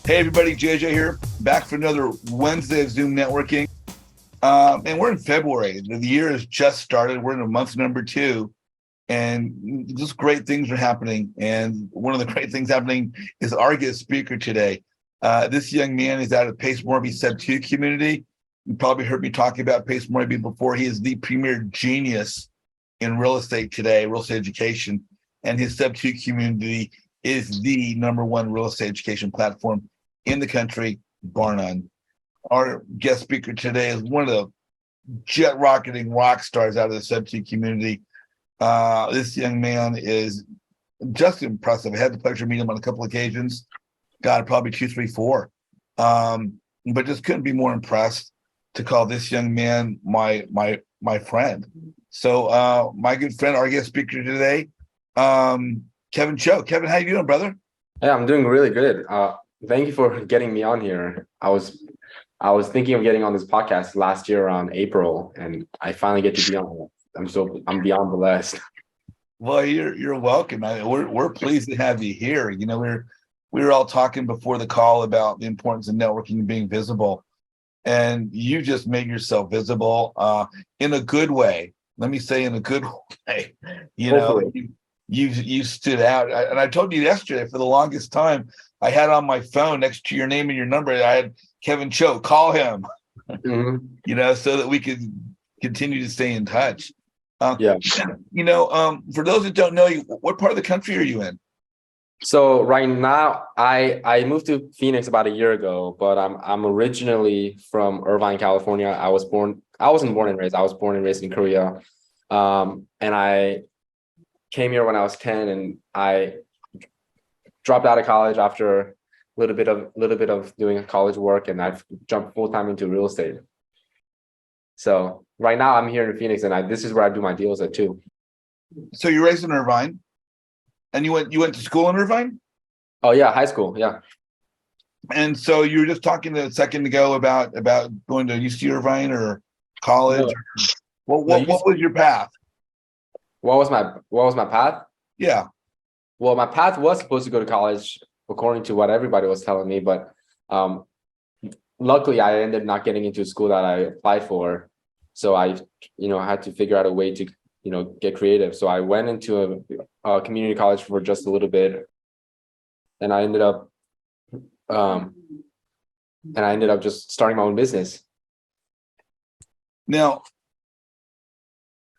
Hey everybody, JJ here, back for another Wednesday of Zoom networking. And we're in February. The year has just started. We're in a month number 2, and just great things are happening. And one of the great things happening is our guest speaker today. This young man is out of Pace Morby Sub 2 community. You probably heard me talking about Pace Morby before. He is the premier genius in real estate today, real estate education, and his Sub 2 community is the number one real estate education platform in the country, bar none. Our guest speaker today is one of the jet rocketing rock stars out of the Sub 2 community. This young man is just impressive. I had the pleasure of meeting him on a couple occasions. God, probably 2, 3, 4. But just couldn't be more impressed to call this young man my friend. So my good friend, our guest speaker today, Kevin Choe. Kevin, how you doing, brother? Yeah, I'm doing really good. Thank you for getting me on here. I was thinking of getting on this podcast last year around April, and I finally get to be on it. I'm beyond blessed. Well, you're welcome. We're pleased to have you here. You know, we were all talking before the call about the importance of networking and being visible, and you just made yourself visible in a good way. Let me say, in a good way. You know, Hopefully. you stood out, and I told you yesterday. For the longest time, I had on my phone next to your name and your number, I had Kevin Choe. Call him. Mhm. You know, so that we could continue to stay in touch. Uh, Yeah. for those that don't know you, what part of the country are you in? So right now, I moved to Phoenix about a year ago, but I'm originally from Irvine, California. I wasn't born and raised. I was born and raised in Korea, and I came here when I was 10, and I dropped out of college after a little bit of doing college work, and I've jumped full time into real estate. So right now I'm here in Phoenix, and this is where I do my deals at too. So you're raised in Irvine, and you went to school in Irvine, Oh yeah, high school. Yeah. and so you were just talking a second ago about going to UC Irvine or college. No, no. What was your path? What was my path? Yeah. Well, my path was supposed to go to college according to what everybody was telling me, but um, luckily I ended up not getting into a school that I applied for. So I had to figure out a way to, get creative. So I went into a community college for just a little bit, and I ended up um, just starting my own business. Now,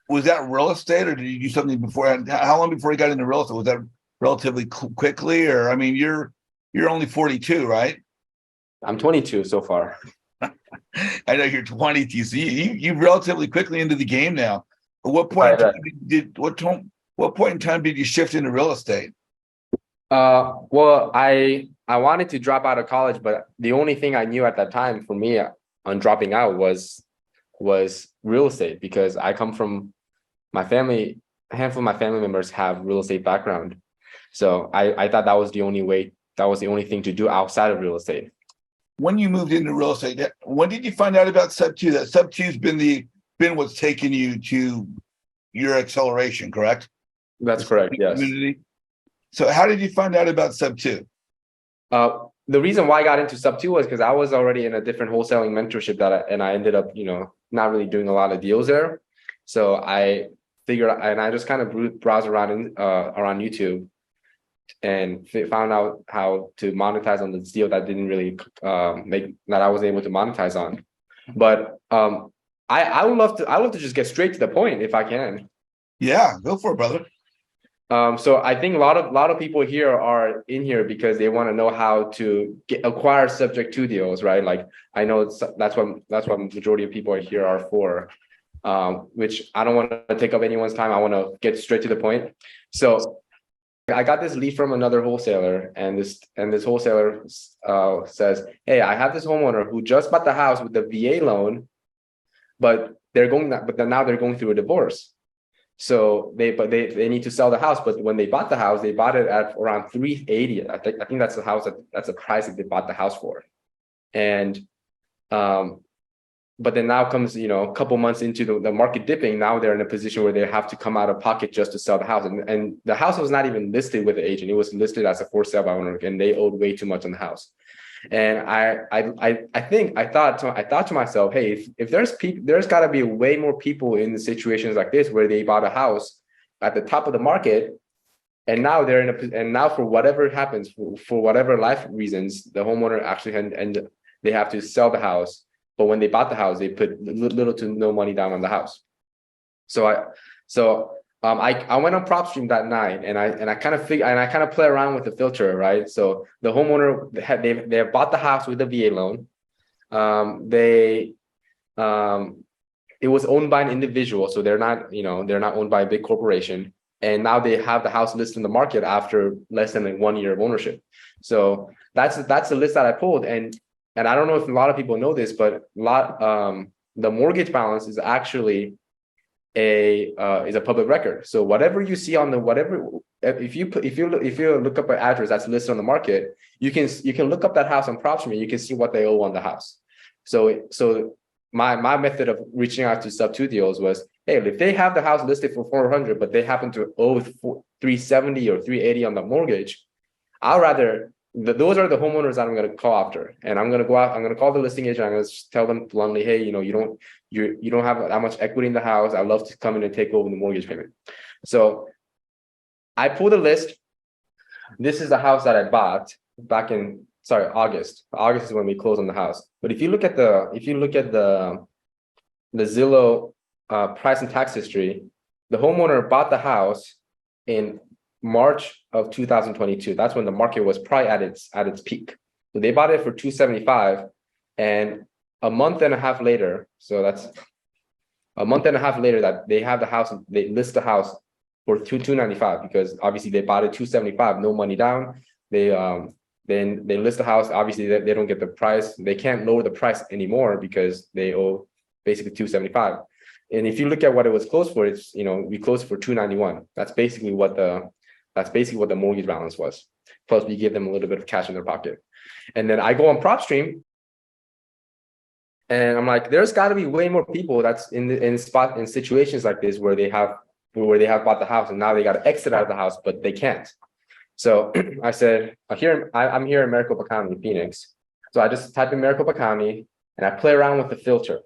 was that real estate, or did you do something before? How long before you got into real estate? Was that relatively quickly, or I mean, you're only 42, right? I'm 22 so far. I know you're 22, so you relatively quickly into the game now. At what point Right, in right. time what point in time did you shift into real estate? Well, I wanted to drop out of college, but the only thing I knew at that time for me on dropping out was real estate, because I come from my family. A handful of my family members have real estate background, so I thought that was the only way. That was the only thing to do outside of real estate. When you moved into real estate, when did you find out about Sub 2? That Sub 2's been what's taken you to your acceleration, correct? The That's Sub correct. 2 Yes. community. So how did you find out about Sub 2? The reason why I got into sub two was because I was already in a different wholesaling mentorship and I ended up, not really doing a lot of deals there. So I figured, and I just kind of browsed around YouTube and found out how to monetize on this deal that didn't really make that I was able to monetize on. But I love to just get straight to the point if I can. Yeah, go for it, brother. So I think a lot of people here are in here because they want to know how to acquire subject to deals, right? Like I know that's what majority of people here are for, which I don't want to take up anyone's time. I want to get straight to the point. So I got this lead from another wholesaler, and this wholesaler says, "Hey, I have this homeowner who just bought the house with the VA loan, but now they're going through a divorce. So they need to sell the house, but when they bought the house, they bought it at around 380. I think that's that's the price that they bought the house for. And but then now comes, a couple months into the market dipping, now they're in a position where they have to come out of pocket just to sell the house. And the house was not even listed with the agent. It was listed as a for sale by owner, and they owed way too much on the house. And I thought to myself, hey, if there's got to be way more people in the situations like this where they bought a house at the top of the market, and now they're in and now for whatever happens, for whatever life reasons, the homeowner actually and they have to sell the house. But when they bought the house, they put little to no money down on the house. So I went on PropStream that night, and I kind of play around with the filter, right? So the homeowner they have bought the house with a VA loan. They it was owned by an individual, so they're not owned by a big corporation. And now they have the house listed in the market after less than 1 year of ownership. So that's the list that I pulled, and I don't know if a lot of people know this, but the mortgage balance is actually is a public record. So whatever you see on the if you look up an address that's listed on the market, you can look up that house on PropStream and you can see what they owe on the house. So my method of reaching out to sub-2 deals was, hey, if they have the house listed for 400, but they happen to owe 370 or 380 on the mortgage, I'll rather those are the homeowners that I'm going to call after, and I'm going to go out. I'm going to call the listing agent. I'm going to tell them bluntly, hey, you don't have that much equity in the house. I'd love to come in and take over the mortgage payment. So I pulled a list. This is the house that I bought back in August. August is when we closed on the house. But if you look at the Zillow price and tax history, the homeowner bought the house in March of 2022. That's when the market was probably at its peak. So they bought it for 275, and a month and a half later, so that's a month and a half later, that they have the house, they list the house for 295, because obviously they bought it 275, no money down. Then they list the house. Obviously they don't get the price. They can't lower the price anymore because they owe basically 275. And if you look at what it was closed for, it's, we closed for 291. That's basically what the mortgage balance was. Plus we give them a little bit of cash in their pocket. And then I go on PropStream, and I'm like, there's got to be way more people that's in situations like this where they have bought the house and now they got to exit out of the house, but they can't. So I said, I'm here in Maricopa County, Phoenix. So I just type in Maricopa County and I play around with the filter,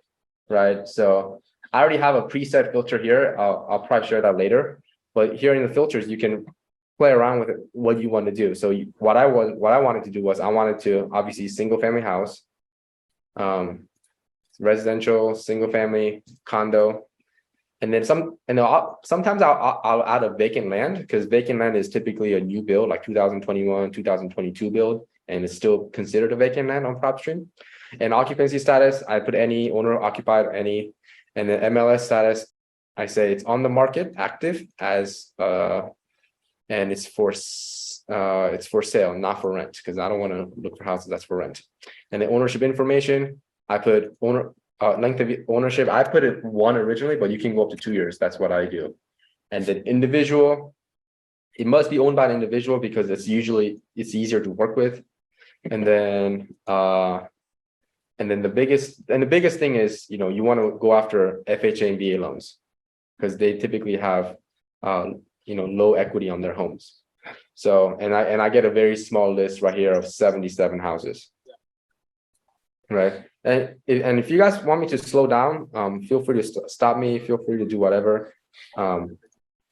right? So I already have a preset filter here. I'll probably share that later. But here in the filters, you can play around with it, what you want to do. So what I wanted to do was, I wanted to obviously single family house, residential, single family, condo, and then sometimes I'll add a vacant land, because vacant land is typically a new build, like 2021, 2022 build, and it's still considered a vacant land on PropStream. And occupancy status, I put any, owner occupied, any, and then MLS status, I say it's on the market, active as and it's for sale, not for rent, because I don't want to look for houses that's for rent. And the ownership information, I put length of ownership. I put it 1 originally, but you can go up to 2 years. That's what I do. And then individual, it must be owned by an individual because it's easier to work with. And then the biggest thing is, you want to go after FHA and VA loans, because they typically have low equity on their homes. So and I get a very small list right here of 77 houses. Right. And if you guys want me to slow down, feel free to stop me, feel free to do whatever. And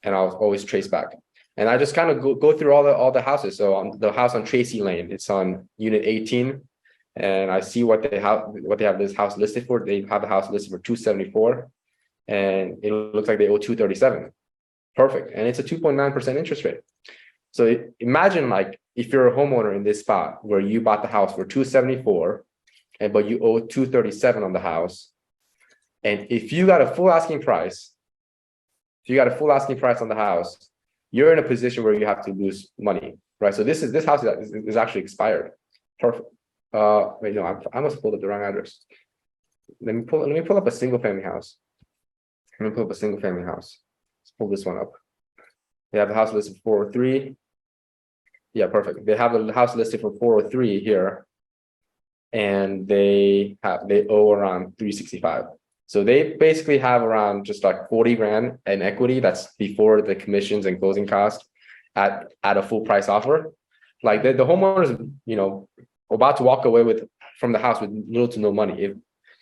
I'll always trace back. And I just kind of go through all the houses. So on the house on Tracy Lane, it's on unit 18. And I see what they have this house listed for. They have the house listed for 274. And it looks like they owe 237. Perfect. And it's a 2.9% interest rate. So imagine, like, if you're a homeowner in this spot where you bought the house for 274, but you owe 237 on the house. And if you got a full asking price, on the house, you're in a position where you have to lose money, right? So this house is actually expired. Perfect. Wait, no, I must pull up the wrong address. Let me pull up a single family house. Let's pull this one up. They have the house listed for 403. Yeah, perfect. They have the house listed for 403 here. And they owe around 365. So they basically have around just like 40 grand in equity. That's before the commissions and closing costs at a full price offer. Like the homeowners, about to walk away from the house with little to no money,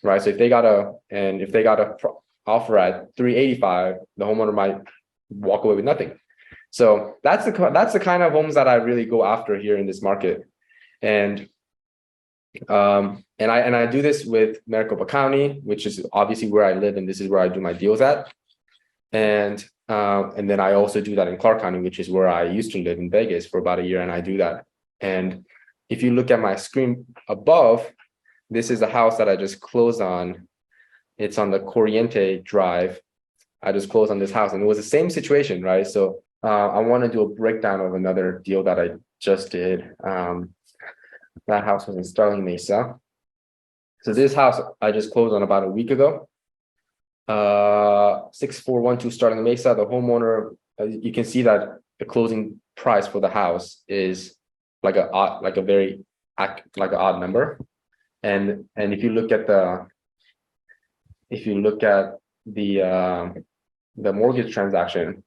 right? So if they got a offer at 385, the homeowner might walk away with nothing. So that's the kind of homes that I really go after here in this market. And I do this with Maricopa County, which is obviously where I live, and this is where I do my deals at. And then I also do that in Clark County, which is where I used to live in Vegas for about a year, and I do that. And if you look at my screen above, this is a house that I just closed on. It's on the Corriente Drive. I just closed on this house, and it was the same situation, right? So I want to do a breakdown of another deal that I just did. That house was in Starling Mesa. So this house I just closed on about a week ago. 6412 Starling Mesa. The homeowner, you can see that the closing price for the house is like an odd number. And if you look at the mortgage transaction,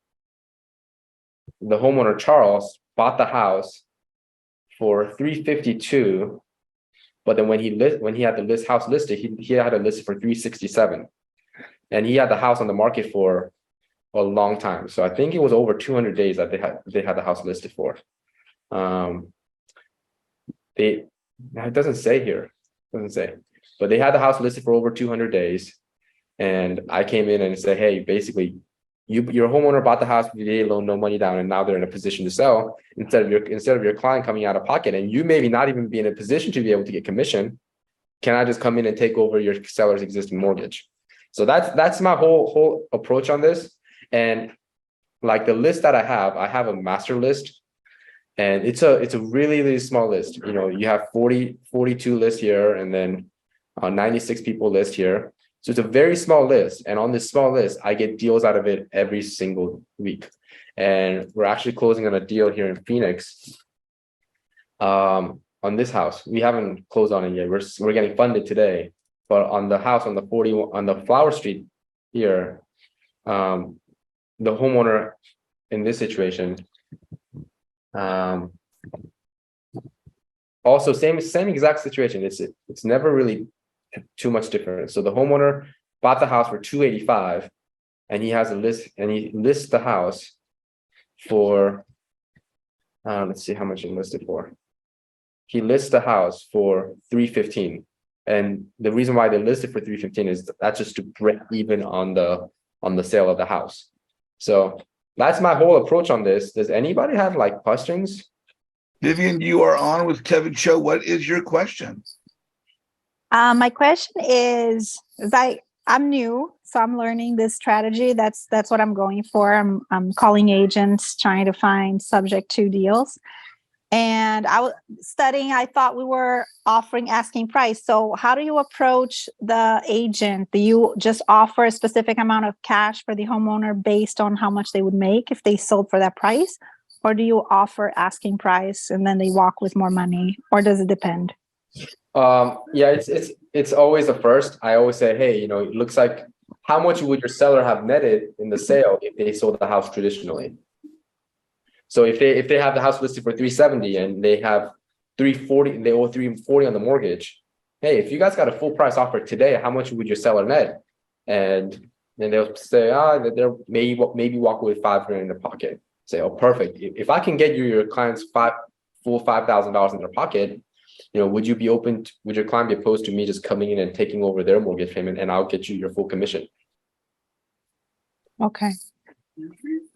the homeowner Charles bought the house for 352, but then when he had the house listed, he had it listed for 367, and he had the house on the market for a long time. So I think it was over 200 days that they had the house listed for. It doesn't say here, but they had the house listed for over 200 days, and I came in and said, hey, basically, your homeowner bought the house with VA loan, no money down, and now they're in a position to sell. Instead of your client coming out of pocket, and you maybe not even be in a position to be able to get commission, can I just come in and take over your seller's existing mortgage? So that's my whole approach on this. And like the list that I have a master list, and it's a really, really small list. You know, you have 42 lists here, and then 96 people list here. So it's a very small list. And on this small list, I get deals out of it every single week. And we're actually closing on a deal here in Phoenix on this house. We haven't closed on it yet. We're getting funded today. But on the house on the Flower Street here, the homeowner in this situation, also same exact situation. It's never really too much different. So the homeowner bought the house for 285, and he lists the house for let's see how much he listed for. He lists the house for 315, and the reason why they listed for 315 is that's just to break even on the sale of the house. So that's my whole approach on this. Does anybody have like questions? Vivian, you are on with Kevin Choe. What is your question? My question is I'm new, so I'm learning this strategy. That's what I'm going for. I'm calling agents, trying to find subject to deals. And I was studying, I thought we were offering asking price. So how do you approach the agent? Do you just offer a specific amount of cash for the homeowner based on how much they would make if they sold for that price? Or do you offer asking price and then they walk with more money? Or does it depend? Yeah, it's always the first. I always say, hey, you know, it looks like how much would your seller have netted in the sale if they sold the house traditionally? So if they have the house listed for 370 and they have 340, they owe 340 on the mortgage. Hey, if you guys got a full price offer today, how much would your seller net? And then they'll say, they're maybe walk away with $500 in their pocket. Say, oh, perfect. If I can get your clients full $5,000 in their pocket, you know, would your client be opposed to me just coming in and taking over their mortgage payment, and I'll get you your full commission? Okay.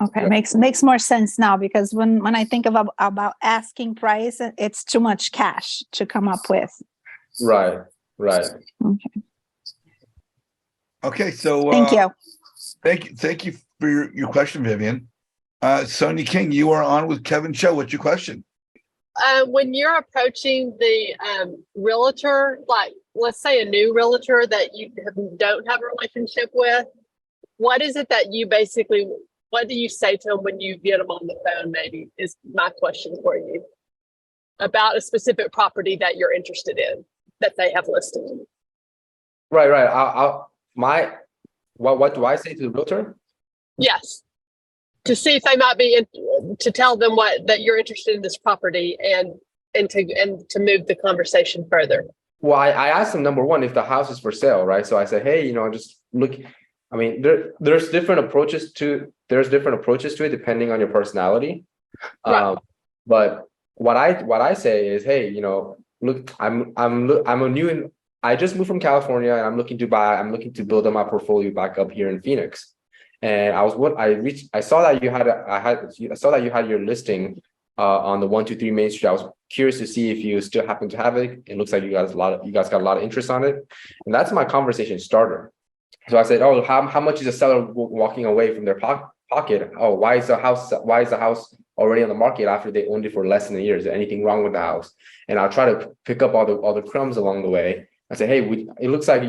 Okay, makes more sense now, because when I think about asking price, it's too much cash to come up with. Right. Okay, so thank you. Thank you for your question, Vivian. Sonia King, you are on with Kevin Choe. What's your question? When you're approaching the realtor, like let's say a new realtor that you don't have a relationship with, what is it that what do you say to them when you get them on the phone, maybe, is my question for you, about a specific property that you're interested in that they have listed? Right. What do I say to the realtor? Yes. To see if they might be to tell them that you're interested in this property, and and to move the conversation further? Well, I asked them, number one, if the house is for sale, right? So I said, hey, just look. I mean, there's different approaches to it depending on your personality. Right. But what I say is, hey, look, I just moved from California and I'm looking to build up my portfolio back up here in Phoenix. And I saw that I saw that you had your listing on the 123 Main Street. I was curious to see if you still happen to have it. It looks like you guys got a lot of interest on it. And that's my conversation starter. So I said, oh, how much is a seller walking away from their pocket? Oh, why is the house already on the market after they owned it for less than a year? Is there anything wrong with the house? And I'll try to pick up all the crumbs along the way. I say, hey, it looks like,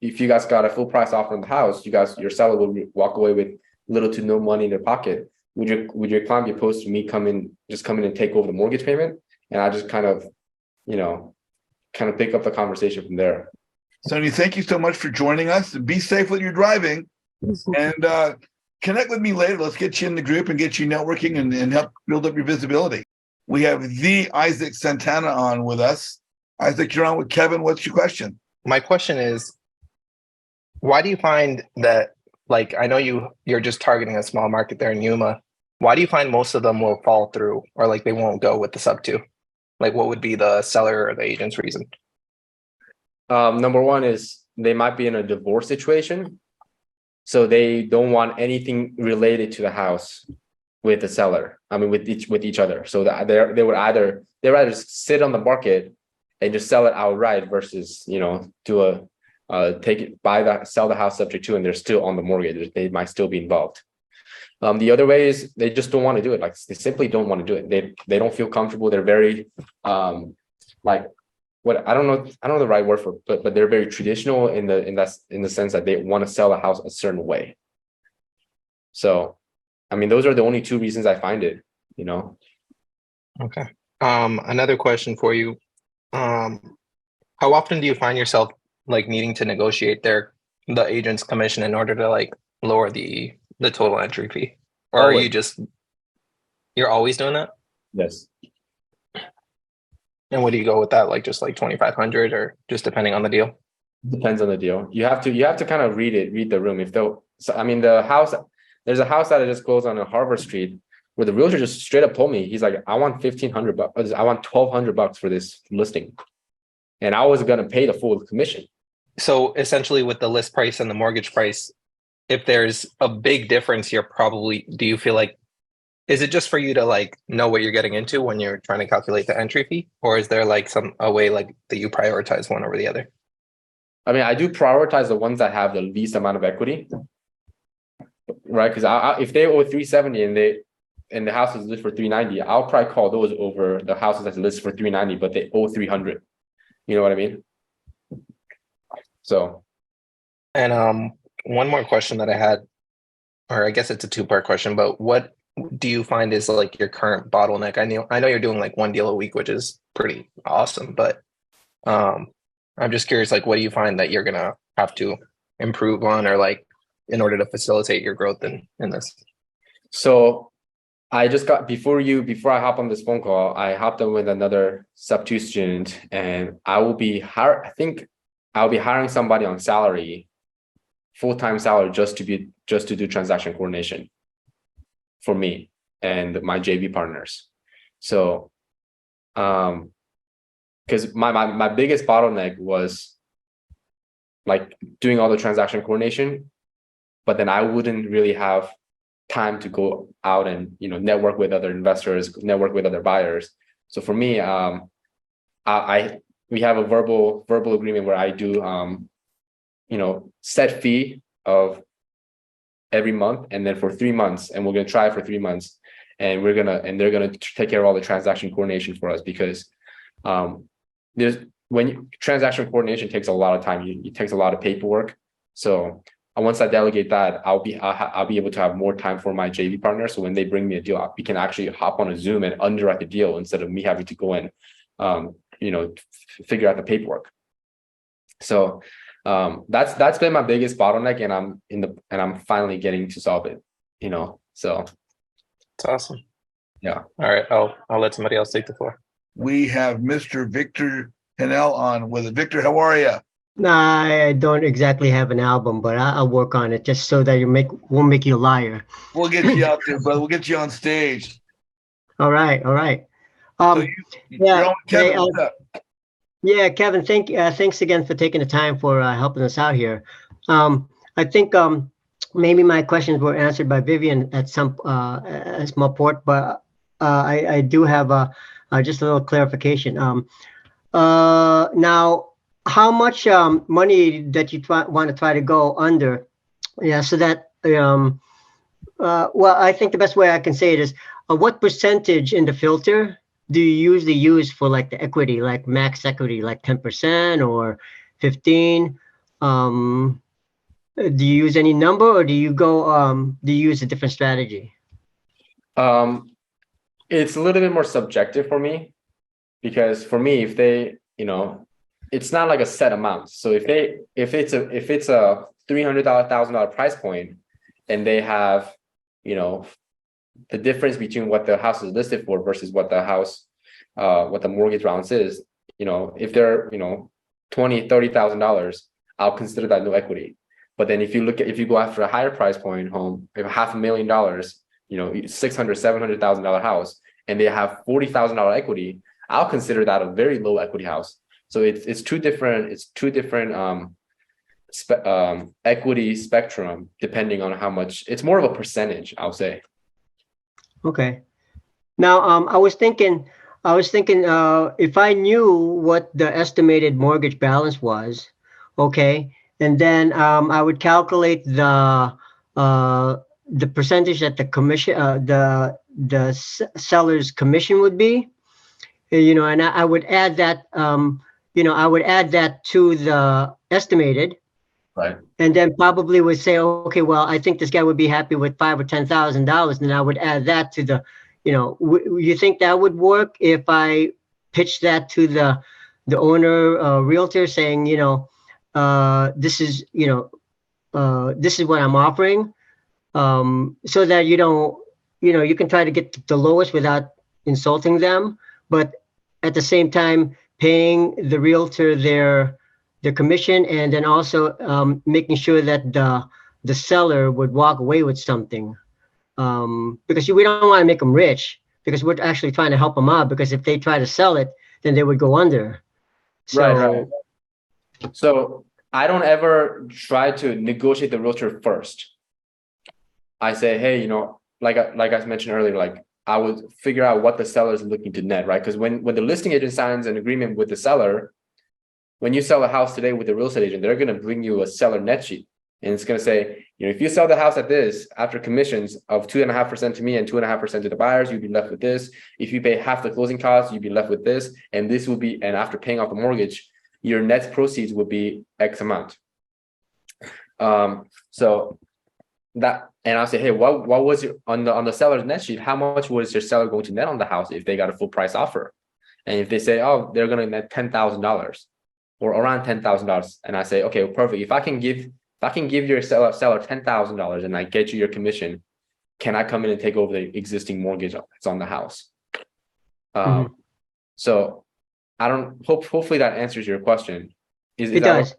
if you guys got a full price offer on the house, your seller will walk away with little to no money in their pocket. Would your client be opposed to me coming in and take over the mortgage payment? And I just kind of pick up the conversation from there. Sonny, thank you so much for joining us. Be safe when you're driving, and connect with me later. Let's get you in the group and get you networking and help build up your visibility. We have the Isaac Santana on with us. Isaac, you're on with Kevin. What's your question? My question is, why do you find that, like, I know you're just targeting a small market there in Yuma. Why do you find most of them will fall through, or like they won't go with the sub two? Like, what would be the seller or the agent's reason? Number one is they might be in a divorce situation. So they don't want anything related to the house with the seller. I mean, with each other. So that they would rather sit on the market and just sell it outright versus, sell the house subject to, and they're still on the mortgage. They might still be involved. The other way is they just don't want to do it. Like, they simply don't want to do it. They don't feel comfortable. They're very I don't know the right word for it, but they're very traditional in the sense that they want to sell a house a certain way. So, I mean, those are the only two reasons I find it, Okay. Another question for you. How often do you find yourself like needing to negotiate the agent's commission in order to like lower the total entry fee? Or Always. you're always doing that? Yes. And what do you go with that? Like just like 2,500 or just depending on the deal? Depends on the deal. You have to kind of read the room. The house, there's a house that I just closed on Harvard Street where the realtor just straight up told me, he's like, I want $1,500, I want $1,200 for this listing. And I was going to pay the full commission. So essentially with the list price and the mortgage price, if there's a big difference, do you feel like, is it just for you to like know what you're getting into when you're trying to calculate the entry fee? Or is there like a way like that you prioritize one over the other? I mean, I do prioritize the ones that have the least amount of equity, right? Because if they owe 370 and the house is listed for 390, I'll probably call those over the houses that's listed for 390, but they owe 300. You know what I mean? So. And one more question that I had, or I guess it's a two-part question, but what do you find is like your current bottleneck? I know you're doing like one deal a week, which is pretty awesome, but I'm just curious, like, what do you find that you're gonna have to improve on, or like in order to facilitate your growth in this? So I just got before I hop on this phone call, I hopped on with another sub 2 student, and I think I'll be hiring somebody on salary, full-time salary, just to do transaction coordination for me and my JV partners. So because my biggest bottleneck was like doing all the transaction coordination, but then I wouldn't really have time to go out and network with other investors, network with other buyers. So for me, we have a verbal agreement where I do set fee of every month, and then for 3 months, and we're gonna try for 3 months, and they're gonna take care of all the transaction coordination for us, because transaction coordination takes a lot of time. It takes a lot of paperwork. So once I delegate that, I'll be able to have more time for my JV partner. So when they bring me a deal, we can actually hop on a Zoom and underwrite the deal instead of me having to go and figure out the paperwork. So that's been my biggest bottleneck, and I'm finally getting to solve it. So it's awesome. Yeah. All right, I'll let somebody else take the floor. we have Mr. Victor Hanel on with it. Victor, how are you? No, I don't exactly have an album, but I'll work on it just so that you won't make you a liar. We'll get you out there, brother. We'll get you on stage. All right, all right. So Um, you're yeah, on with Kevin. hey, What's up? yeah, Kevin, thanks again for taking the time for helping us out here. I think maybe my questions were answered by Vivian at some a small port, but I do have just a little clarification. Now, how much money that you want to try to go under? Yeah, so that well, I think the best way I can say it is, what percentage in the filter do you usually use for like the equity, like max equity, like 10% or 15? Do you use any number, or do you use a different strategy? It's a little bit more subjective for me, because for me, if they, it's not like a set amount. So if it's a $300,000 price point, and they have, the difference between what the house is listed for versus what the mortgage balance is, if they're, $20,000-$30,000, I'll consider that no equity. But then if you go after a higher price point home, if $500,000, $600,000-$700,000 house, and they have $40,000 equity, I'll consider that a very low equity house. So it's two different equity spectrum, depending on how much. It's more of a percentage, I'll say. Okay. Now, I was thinking, if I knew what the estimated mortgage balance was, okay, and then I would calculate the percentage that the commission, seller's commission would be, and I would add that, I would add that to the estimated. Right. And then probably would say, okay, well, I think this guy would be happy with $5,000 or $10,000, and I would add that to the, you think that would work if I pitched that to the owner, realtor, saying, this is, this is what I'm offering, so that you can try to get the lowest without insulting them, but at the same time paying the realtor their commission, and then also making sure that the seller would walk away with something, because we don't want to make them rich, because we're actually trying to help them out, because if they try to sell it, then they would go under. So, Right. So I don't ever try to negotiate the realtor first. I say, hey, like I mentioned earlier, like I would figure out what the seller is looking to net, right? Because when the listing agent signs an agreement with the seller, when you sell a house today with the real estate agent, they're going to bring you a seller net sheet. And it's going to say, if you sell the house at this, after commissions of 2.5% to me and 2.5% to the buyers, you'd be left with this. If you pay half the closing costs, you'd be left with this. And this will be, and after paying off the mortgage, your net proceeds would be X amount. So that, and I'll say, hey, what was your, on the seller's net sheet, how much was your seller going to net on the house if they got a full price offer? And if they say, oh, they're going to net $10,000 or around $10,000, and I say, okay, perfect. If I can give your seller $10,000 and I get you your commission, can I come in and take over the existing mortgage that's on the house? So I don't hopefully that answers your question. Is it that does.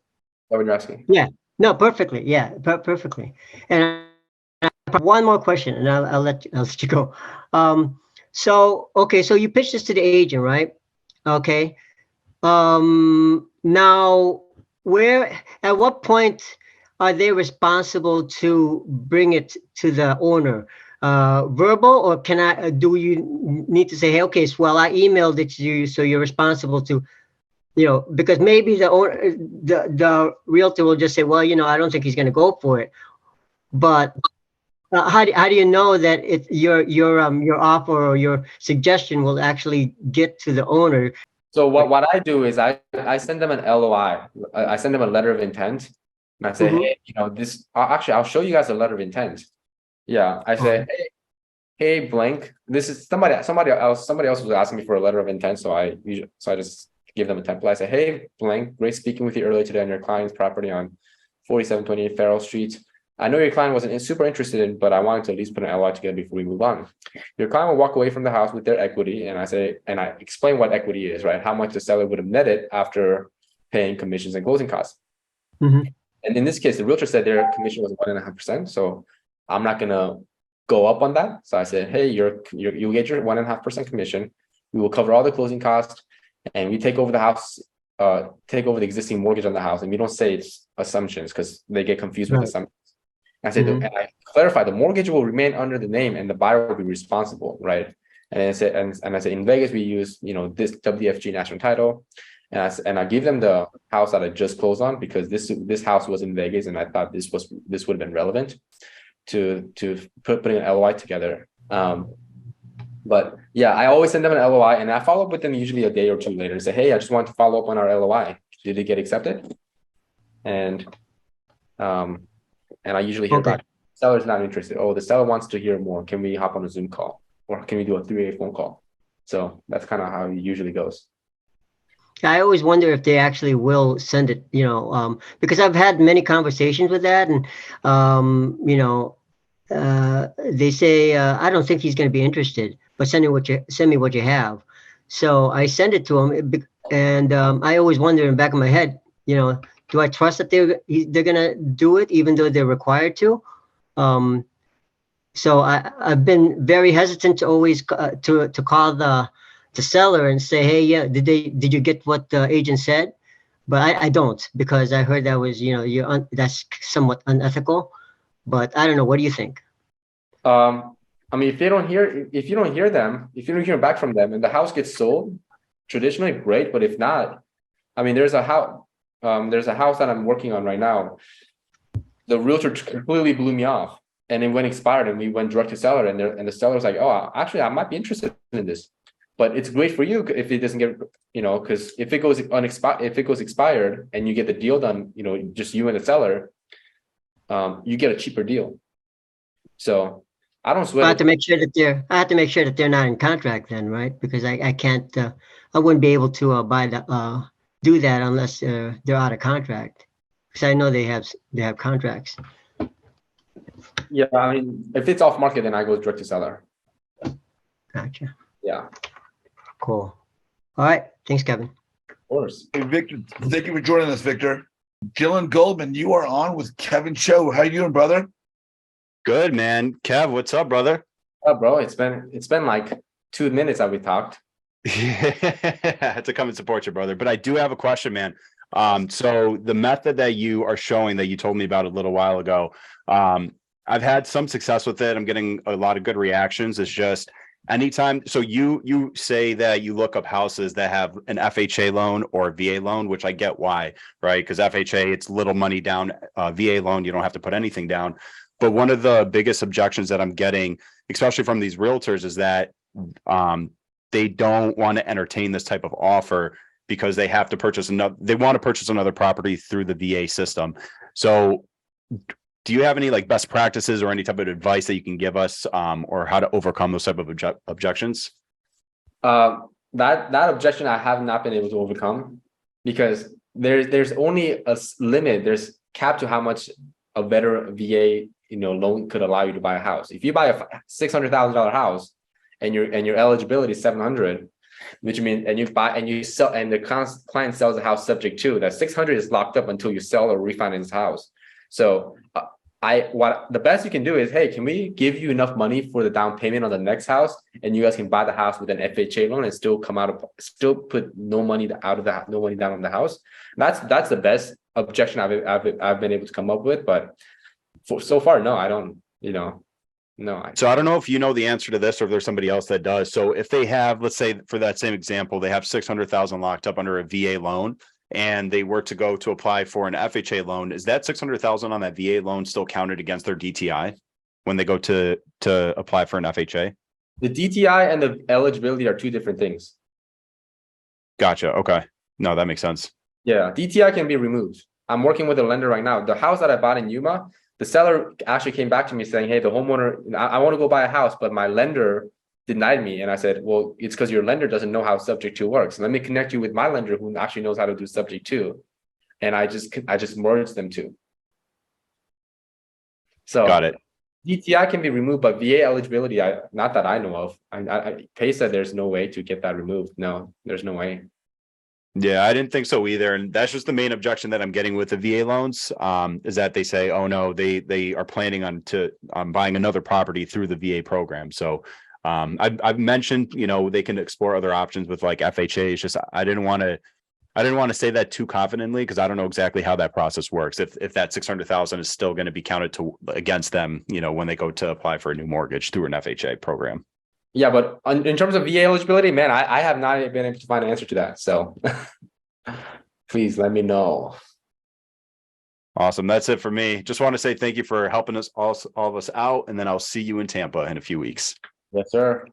what you're asking? Yeah, no, perfectly. Yeah, perfectly. And one more question, and I'll let you go. So okay, so you pitched this to the agent, right? Okay. Now, at what point are they responsible to bring it to the owner? Verbal, or do you need to say, hey, okay, so, well, I emailed it to you, so you're responsible to, because maybe the owner, the realtor will just say, well, I don't think he's going to go for it. But how do you know that your offer or your suggestion will actually get to the owner? So what I do is I send them an LOI. I send them a letter of intent, and I say, hey, this. Actually, I'll show you guys a letter of intent. Yeah, I say, hey, blank. This is somebody else was asking me for a letter of intent, so I just give them a template. I say, hey, blank. Great speaking with you earlier today on your client's property on 4728 Farrell Street. I know your client wasn't super interested in, but I wanted to at least put an LOI together before we move on. Your client will walk away from the house with their equity, and I explain what equity is, right? How much the seller would have netted after paying commissions and closing costs. Mhm. And in this case, the realtor said their commission was 1.5%. So I'm not gonna go up on that. So I said, hey, you'll get your 1.5% commission. We will cover all the closing costs, and we take over the house, take over the existing mortgage on the house, and we don't say it's assumptions because they get confused with Right. assumptions. I said, Mhm. and I clarify the mortgage will remain under the name and the buyer will be responsible, right? And I said, and I said, in Vegas, we use, this WFG national title. And I give them the house that I just closed on because this house was in Vegas and I thought this would have been relevant to putting an LOI together. But yeah, I always send them an LOI and I follow up with them usually a day or two later and say, hey, I just want to follow up on our LOI. Did it get accepted? And I usually hear Okay. back, seller's not interested. Oh, the seller wants to hear more. Can we hop on a Zoom call? Or can we do a 3-way phone call? So that's kind of how it usually goes. I always wonder if they actually will send it, because I've had many conversations with that, and they say, I don't think he's going to be interested, but send me what you have. So I send it to him, and I always wonder in the back of my head, do I trust that they're going to do it even though they're required to? So I've been very hesitant to always to call the seller and say, hey, yeah, did you get what the agent said? But I don't, because I heard that was, that's somewhat unethical. But I don't know. What do you think? I mean, if you don't hear back from them and the house gets sold, traditionally great. But if not, I mean, there's a house that I'm working on right now. The realtor completely blew me off and it went expired and we went direct to seller and the seller was like, oh, actually, I might be interested in this, but it's great for you if it doesn't get, because if it goes expired and you get the deal done, just you and the seller, you get a cheaper deal. So I don't sweat. I have to make sure that they're not in contract then, right? Because I can't, I wouldn't be able to do that unless they're out of contract. Because I know they have contracts. Yeah, I mean, if it's off market, then I go direct to seller. Gotcha. Yeah. Cool. All right. Thanks, Kevin. Of course. Hey, Victor, thank you for joining us, Victor. Dylan Goldman, you are on with Kevin Choe. How you doing, brother? Good, man. Kev, what's up, brother? Oh, bro, it's been like 2 minutes that we talked. I had to come and support you, brother. But I do have a question, man. So the method that you are showing that you told me about a little while ago, I've had some success with it. I'm getting a lot of good reactions. It's just anytime. So you say that you look up houses that have an FHA loan or a VA loan, which I get why, right? Because FHA, it's little money down. VA loan, you don't have to put anything down. But one of the biggest objections that I'm getting, especially from these realtors, is that they don't want to entertain this type of offer because they have to want to purchase another property through the VA system. So do you have any like best practices or any type of advice that you can give us or how to overcome those type of objections? That objection I have not been able to overcome because there's only a limit. There's cap to how much a better VA loan could allow you to buy a house. If you buy a $600,000 house and your eligibility is 700, which means you sell and the client sells the house subject to that 600 is locked up until you sell or refinance the house. So the best you can do is, hey, can we give you enough money for the down payment on the next house, and you guys can buy the house with an FHA loan and still put no money down on the house. That's the best objection I've been able to come up with, but so far, no, I don't. No. So I don't know if you know the answer to this or if there's somebody else that does. So if they have, let's say for that same example, they have 600,000 locked up under a VA loan and they were to go to apply for an FHA loan, is that 600,000 on that VA loan still counted against their DTI when they go to apply for an FHA? The DTI and the eligibility are two different things. Gotcha. Okay. No, that makes sense. Yeah, DTI can be removed. I'm working with a lender right now. The house that I bought in Yuma, the seller actually came back to me saying, hey, the homeowner, I want to go buy a house, but my lender denied me. And I said, well, it's because your lender doesn't know how subject to works. Let me connect you with my lender who actually knows how to do subject to. And I just merged them two. So Got it. DTI can be removed, but VA eligibility, not that I know of. Pay said there's no way to get that removed. No, there's no way. Yeah, I didn't think so either. And that's just the main objection that I'm getting with the VA loans, is that they say, oh no, they are planning on buying another property through the VA program. So I've mentioned, they can explore other options with like FHA. It's just I didn't want to say that too confidently because I don't know exactly how that process works. If that 600,000 is still going to be counted against them, when they go to apply for a new mortgage through an FHA program. Yeah, but in terms of VA eligibility, man, I have not been able to find an answer to that. So please let me know. Awesome. That's it for me. Just want to say thank you for helping us all of us out. And then I'll see you in Tampa in a few weeks. Yes, sir.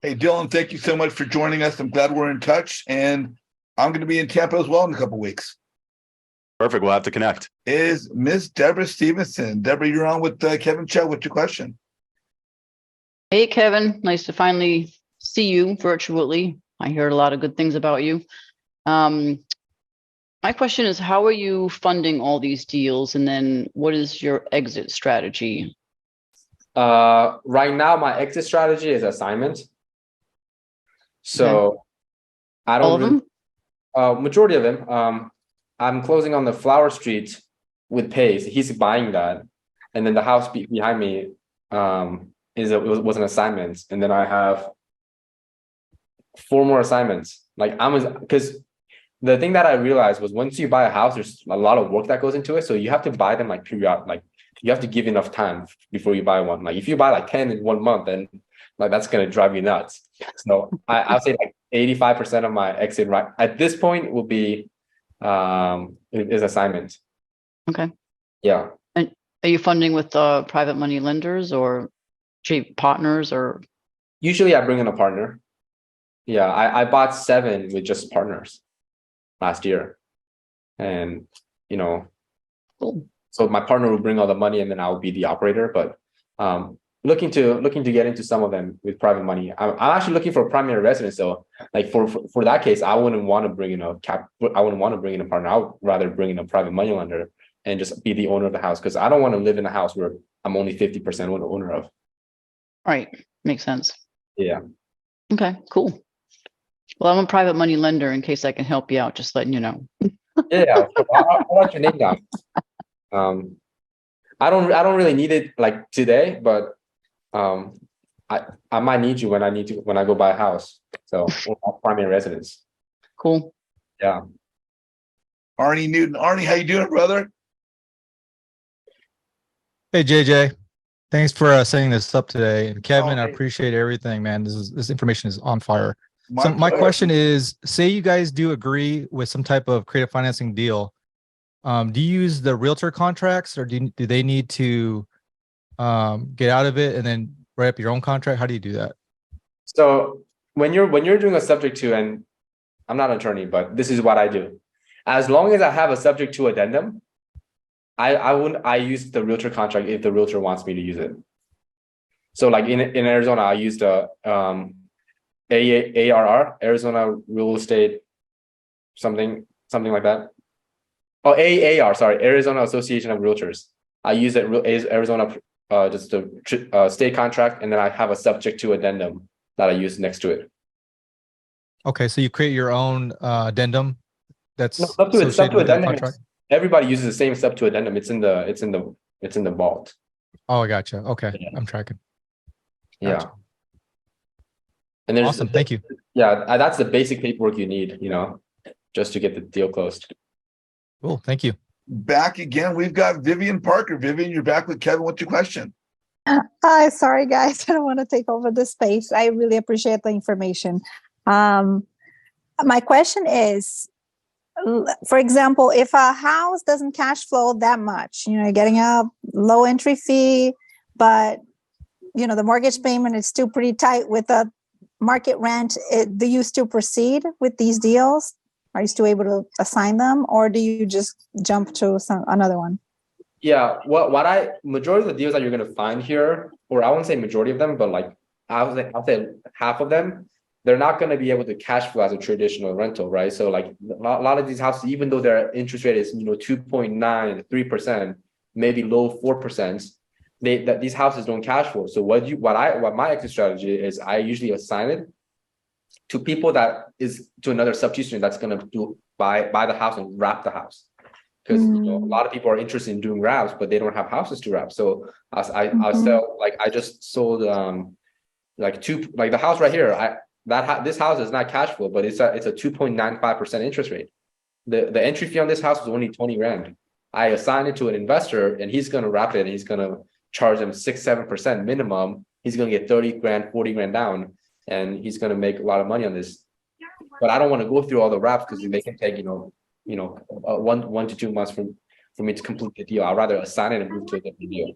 Hey, Dylan, thank you so much for joining us. I'm glad we're in touch. And I'm going to be in Tampa as well in a couple of weeks. Perfect. We'll have to connect. Is Miss Deborah Stevenson. Deborah, you're on with Kevin Choe. What's your question? Hey, Kevin. Nice to finally see you virtually. I heard a lot of good things about you. My question is, how are you funding all these deals? And then what is your exit strategy? Right now, my exit strategy is assignment. So I don't All of them? Majority of them. I'm closing on the Flower Street with Pace. He's buying that. And then the house behind me was an assignment. And then I have 4 more assignments. Because the thing that I realized was once you buy a house, there's a lot of work that goes into it. So you have to buy them period. You have to give enough time before you buy one. Like if you buy 10 in 1 month, then that's gonna drive you nuts. So I'll say 85% of my exit right at this point will be is assignment. Okay. Yeah. And are you funding with private money lenders or cheap partners or? Usually I bring in a partner. Yeah, I bought 7 with just partners last year. And Cool. so my partner will bring all the money and then I'll be the operator. But looking to get into some of them with private money. I'm actually looking for a primary residence. So for that case, I wouldn't want to bring in a partner. I would rather bring in a private money lender and just be the owner of the house because I don't want to live in a house where I'm only 50% owner of. Right. Makes sense. Yeah. Okay, cool. Well, I'm a private money lender in case I can help you out, just letting you know. Yeah. I'll write your name down. I don't really need it today, but I might need you when I go buy a house. So primary residence. Cool. Yeah. Arnie Newton. Arnie, how you doing, brother? Hey, JJ. Thanks for setting this up today. And Kevin, I appreciate everything, man. This information is on fire. My question is, say you guys do agree with some type of creative financing deal. Do you use the realtor contracts or do they need to get out of it and then write up your own contract? How do you do that? So when you're doing a subject to, and I'm not an attorney, but this is what I do. As long as I have a subject to addendum, I use the realtor contract if the realtor wants me to use it. So in Arizona, I used a ARR, Arizona Real Estate, something like that. Oh, AAR, sorry, Arizona Association of Realtors. I use it Arizona just a state contract, and then I have a subject to addendum that I use next to it. Okay, so you create your own addendum that's sub to addendum. Contract? Everybody uses the same sub to addendum. It's in the vault. Oh, I gotcha. Okay, yeah. I'm tracking. Gotcha. Yeah. And there's awesome. Thank you. Yeah, that's the basic paperwork you need, just to get the deal closed. Cool. Thank you. Back again. We've got Vivian Parker. Vivian, you're back with Kevin. What's your question? Hi, sorry guys. I don't want to take over the space. I really appreciate the information. My question is, for example, if a house doesn't cash flow that much, you're getting a low entry fee, but the mortgage payment is still pretty tight with the market rent, do you still proceed with these deals? Are you still able to assign them, or do you just jump to another one? Yeah, majority of the deals that you're going to find here, or I won't say majority of them, but I'll say half of them, they're not going to be able to cash flow as a traditional rental, right? So a lot of these houses, even though their interest rate is 2.9, 3%, maybe low 4%, these houses don't cash flow. So what my exit strategy is, I usually assign it to people that is to another sub-2 student that's going to buy the house and wrap the house. Because a lot of people are interested in doing wraps, but they don't have houses to wrap. So I'll sell, like I just sold like the house right here. This house is not cash flow, but it's a 2.95% interest rate. The entry fee on this house was only 20 grand. I assigned it to an investor, and he's going to wrap it, and he's going to charge them 6-7% minimum. He's going to get 30 grand, 40 grand down, and he's going to make a lot of money on this. But I don't want to go through all the wraps because they can take 1 to 2 months for me to complete the deal. I'd rather assign it and move to a different deal.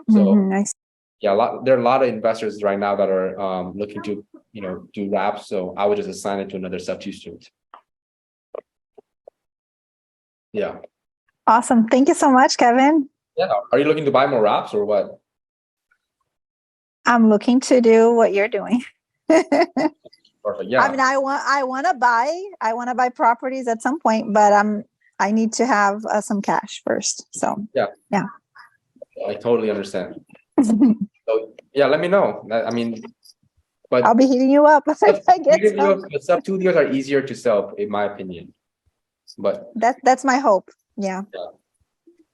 So Nice. yeah, there are a lot of investors right now that are looking to do wraps. So I would just assign it to another sub-2 student. Yeah. Awesome. Thank you so much, Kevin. Yeah. Are you looking to buy more wraps or what? I'm looking to do what you're doing. Perfect. Yeah. I mean, I want to buy properties at some point, but I need to have some cash first. So yeah. I totally understand. So yeah, let me know. I mean, but I'll be hitting you up if I get some. The sub-2 deals are easier to sell, in my opinion. But that's my hope. Yeah.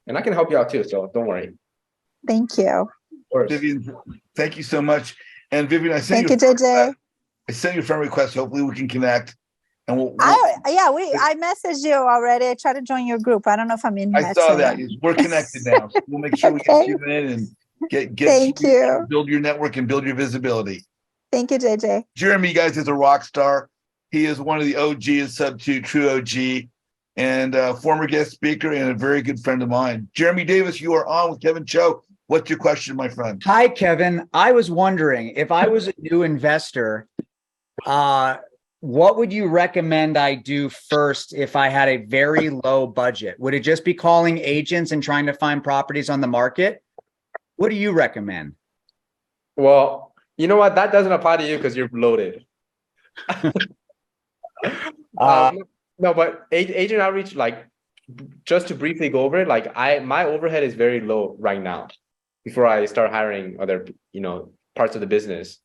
And I can help you out too, so don't worry. Thank you. Vivian, thank you so much. And Vivian, I sent you, JJ. I sent you a friend request. Hopefully we can connect. And I messaged you already. I tried to join your group. I don't know if I'm in. I saw that. We're connected now. So we'll make sure we get you in and get you. Build your network and build your visibility. Thank you, JJ. Jeremy, guys, is a rock star. He is one of the OGs, sub-2, true OG, and former guest speaker and a very good friend of mine. Jeremy Davis, you are on with Kevin Choe. What's your question, my friend? Hi, Kevin. I was wondering, if I was a new investor, what would you recommend I do first if I had a very low budget? Would it just be calling agents and trying to find properties on the market? What do you recommend? Well, you know what? That doesn't apply to you because you're loaded. No, but agent outreach, like, just to briefly go over it, like my overhead is very low right now before I start hiring other, parts of the business.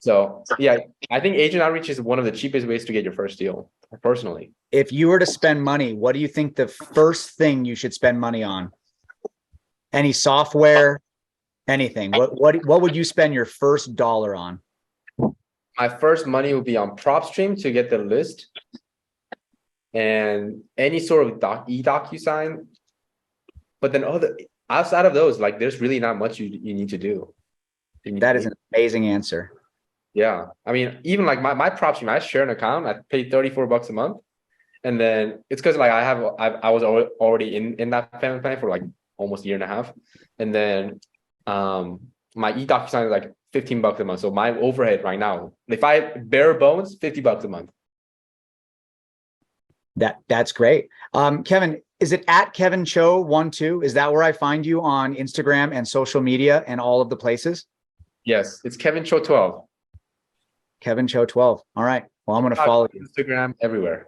So yeah, I think agent outreach is one of the cheapest ways to get your first deal, personally. If you were to spend money, what do you think the first thing you should spend money on? Any software, anything? What would you spend your first dollar on? My first money would be on PropStream to get the list, and any sort of DocuSign. But then outside of those, like, there's really not much you need to do. That is an amazing answer. Yeah, I mean, even like my PropStream, I share an account. I pay $34 a month, and then it's because like I was already in that family plan for like almost a year and a half, and then my DocuSign is like $15 a month. So my overhead right now, if I bare bones, $50 a month. That's great. Kevin, is it at Kevin Choe 12? Is that where I find you on Instagram and social media and all of the places? Yes, it's Kevin Choe 12. Kevin Choe 12. All right. Well, I'm going to follow you. Instagram, everywhere.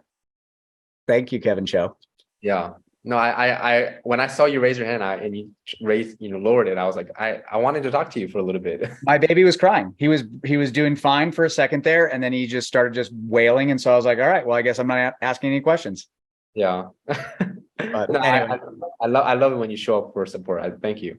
Thank you, Kevin Choe. Yeah. No, I when I saw you raise your hand, and you lowered it, I was like, I wanted to talk to you for a little bit. My baby was crying. He was doing fine for a second there, and then he just started just wailing. And so I was like, all right, well, I guess I'm not asking any questions. Yeah. But no, anyway. I love it when you show up for support. Thank you.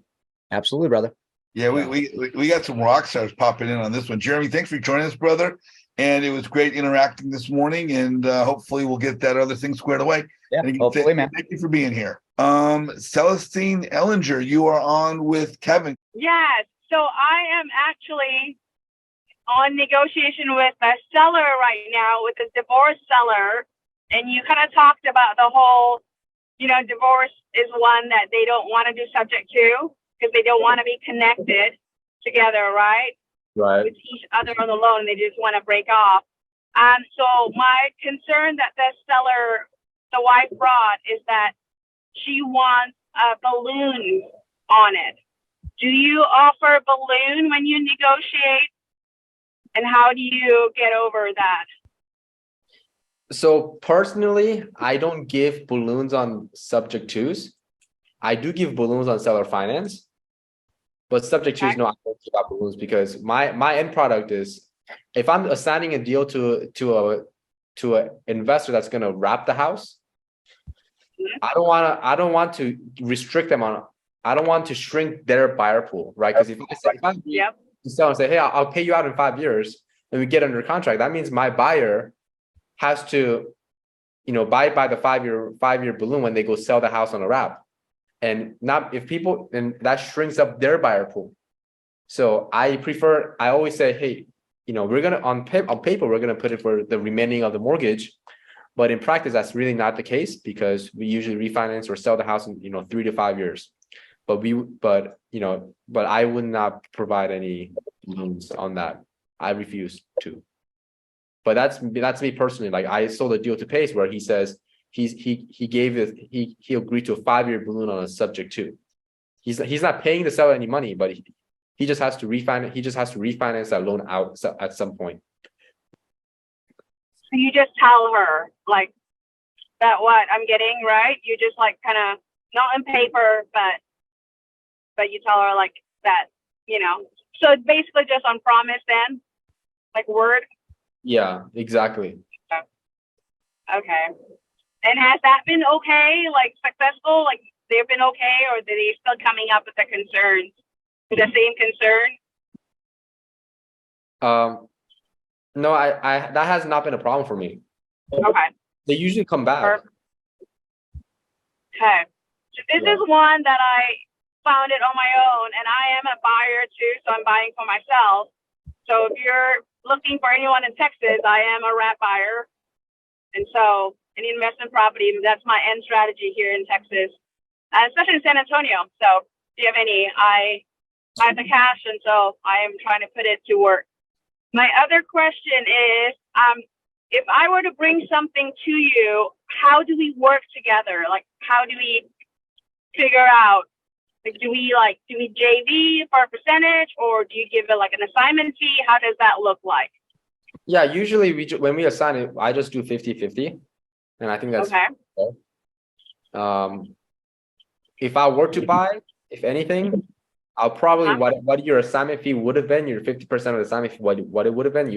Absolutely, brother. Yeah, we got some rock stars popping in on this one. Jeremy, thanks for joining us, brother. And it was great interacting this morning, and hopefully we'll get that other thing squared away. Yeah, hopefully, man. Thank you for being here. Celestine Ellinger, you are on with Kevin. Yes. So I am actually on negotiation with a seller right now, with a divorce seller. And you kind of talked about the whole, divorce is one that they don't want to do subject to because they don't want to be connected together, right? Right. With each other on the loan, they just want to break off. So my concern that the seller, the wife brought, is that she wants a balloon on it. Do you offer a balloon when you negotiate? And how do you get over that? So personally, I don't give balloons on subject twos. I do give balloons on seller finance, but subject to is no, I don't give out balloons because my end product is if I'm assigning a deal to a investor that's going to wrap the house, I don't want to restrict them on. I don't want to shrink their buyer pool, right? Because if I to sell and say, hey, I'll pay you out in 5 years, and we get under contract, that means my buyer has to, buy the 5-year balloon when they go sell the house on a wrap, and not if people, and that shrinks up their buyer pool. So I always say, hey, we're gonna on paper we're gonna put it for the remaining of the mortgage, but in practice that's really not the case because we usually refinance or sell the house in 3 to 5 years. But I would not provide any loans on that. I refuse to. But that's me personally. Like I sold a deal to Pace where he says he agreed to a 5-year balloon on a subject to. He's not paying the seller any money, but he just has to refinance. He just has to refinance that loan out at some point. So you just tell her like that what I'm getting, right? You just like kind of not on paper, but you tell her like that, So it's basically just on promise then, like word. Yeah, exactly. Okay. And has that been okay? Like successful? Like they've been okay, or are they still coming up with the concerns? The same concern? No, I that has not been a problem for me. Okay. They usually come back. Perfect. Okay. So this is one that I found it on my own, and I am a buyer too, so I'm buying for myself. So if you're looking for anyone in Texas, I am a wrap buyer. And so any investment property, that's my end strategy here in Texas, especially in San Antonio. So do you have any? I have the cash, and so I am trying to put it to work. My other question is, if I were to bring something to you, how do we work together? Like, how do we figure out? Like, do we JV for a percentage, or do you give it like an assignment fee? How does that look like? Yeah, usually when we assign it, I just do 50-50, and I think that's okay. If I were to buy, if anything, I'll probably what your assignment fee would have been, your 50% of the assignment fee, what it would have been,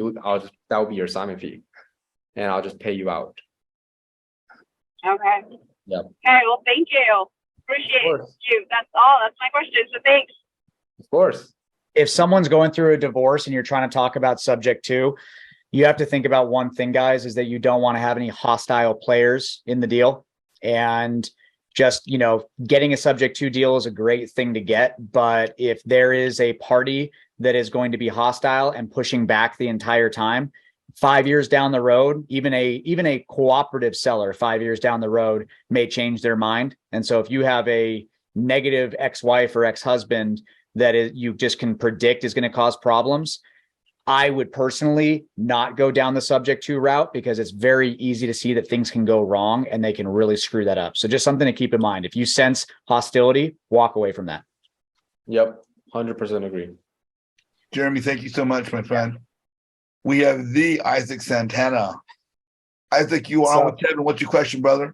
that would be your assignment fee, and I'll just pay you out. Okay. Yep. Okay. Well, thank you. Appreciate you. That's all. That's my question. So thanks. Of course. If someone's going through a divorce and you're trying to talk about subject to, you have to think about one thing, guys, is that you don't want to have any hostile players in the deal. And just, getting a subject to deal is a great thing to get. But if there is a party that is going to be hostile and pushing back the entire time, 5 years down the road, even a cooperative seller 5 years down the road may change their mind. And so if you have a negative ex-wife or ex-husband that you just can predict is going to cause problems, I would personally not go down the subject to route, because it's very easy to see that things can go wrong and they can really screw that up. So just something to keep in mind. If you sense hostility, walk away from that. Yep. 100% agree. Jeremy, thank you so much, my friend. We have the Isaac Santana. Isaac, you are on with Kevin. What's your question, brother?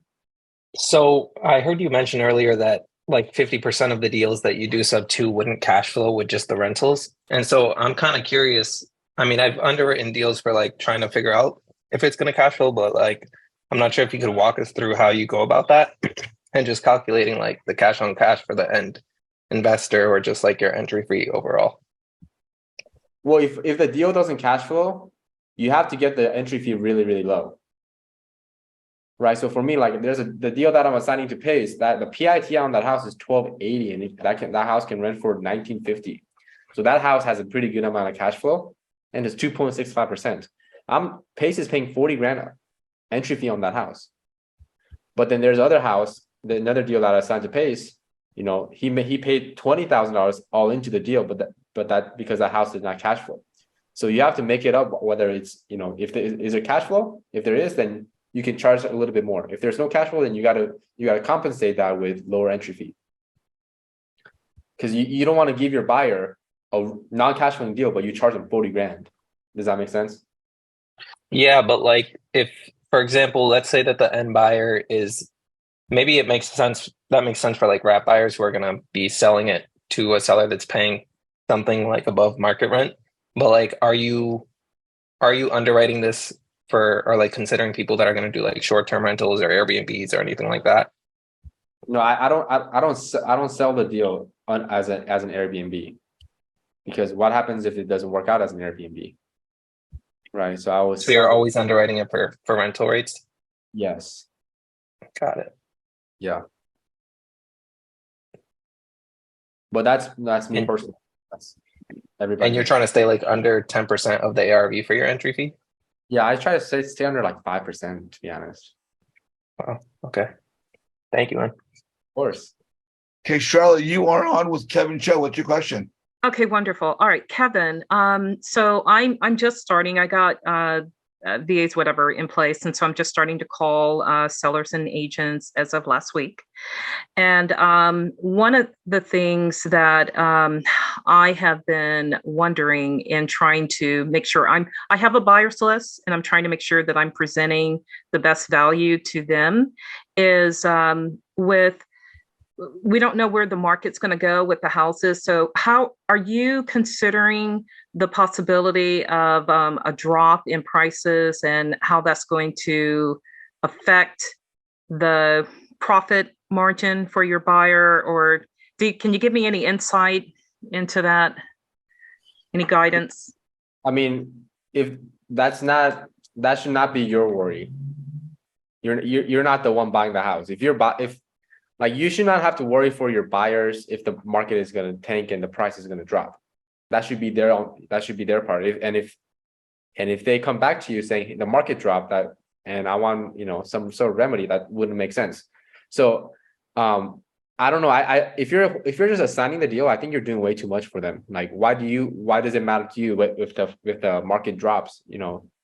So I heard you mention earlier that like 50% of the deals that you do sub to wouldn't cash flow with just the rentals. And so I'm kind of curious. I mean, I've underwritten deals for like trying to figure out if it's going to cash flow, but like, I'm not sure if you could walk us through how you go about that and just calculating like the cash on cash for the end investor or just like your entry fee overall. Well, if the deal doesn't cash flow, you have to get the entry fee really, really low. Right. So for me, like the deal that I'm assigning to Pace, that the PIT on that house is $1,280, and that house can rent for $1,950. So that house has a pretty good amount of cash flow, and it's 2.65%. Pace is paying $40,000 entry fee on that house. But then there's another deal that I assigned to Pace. He paid $20,000 all into the deal, but that because that house did not cash flow. So you have to make it up whether it's is there cash flow? If there is, then you can charge a little bit more. If there's no cash flow, then you gotta compensate that with lower entry fee. Because you don't want to give your buyer a non-cash flowing deal, but you charge them $40,000. Does that make sense? Yeah, but like if, for example, let's say that the end buyer is, maybe it makes sense that makes sense for like wrap buyers who are going to be selling it to a seller that's paying something like above market rent. But like, are you underwriting this for, or like considering people that are going to do like short-term rentals or Airbnbs or anything like that? No, I don't sell the deal as an Airbnb, because what happens if it doesn't work out as an Airbnb, right? So I was. So you're always underwriting it for rental rates? Yes. Got it. Yeah. But that's me personally. That's everybody. And you're trying to stay like under 10% of the ARV for your entry fee? Yeah, I try to stay under like 5%, to be honest. Wow. Okay. Thank you, man. Of course. Okay, Charlotte, you are on with Kevin Choe. What's your question? Okay, wonderful. All right, Kevin. So I'm just starting. I got VAs, whatever, in place, and so I'm just starting to call sellers and agents as of last week. And one of the things that I have been wondering and trying to make sure I have a buyer's list, and I'm trying to make sure that I'm presenting the best value to them is we don't know where the market's going to go with the houses. So how are you considering the possibility of a drop in prices and how that's going to affect the profit margin for your buyer? Or can you give me any insight into that? Any guidance? I mean, if that should not be your worry. You're not the one buying the house. Like, you should not have to worry for your buyers if the market is going to tank and the price is going to drop. That should be their part. If they come back to you saying the market dropped, and I want some sort of remedy, that wouldn't make sense. So I don't know. If you're just assigning the deal, I think you're doing way too much for them. Like, why does it matter to you if the market drops?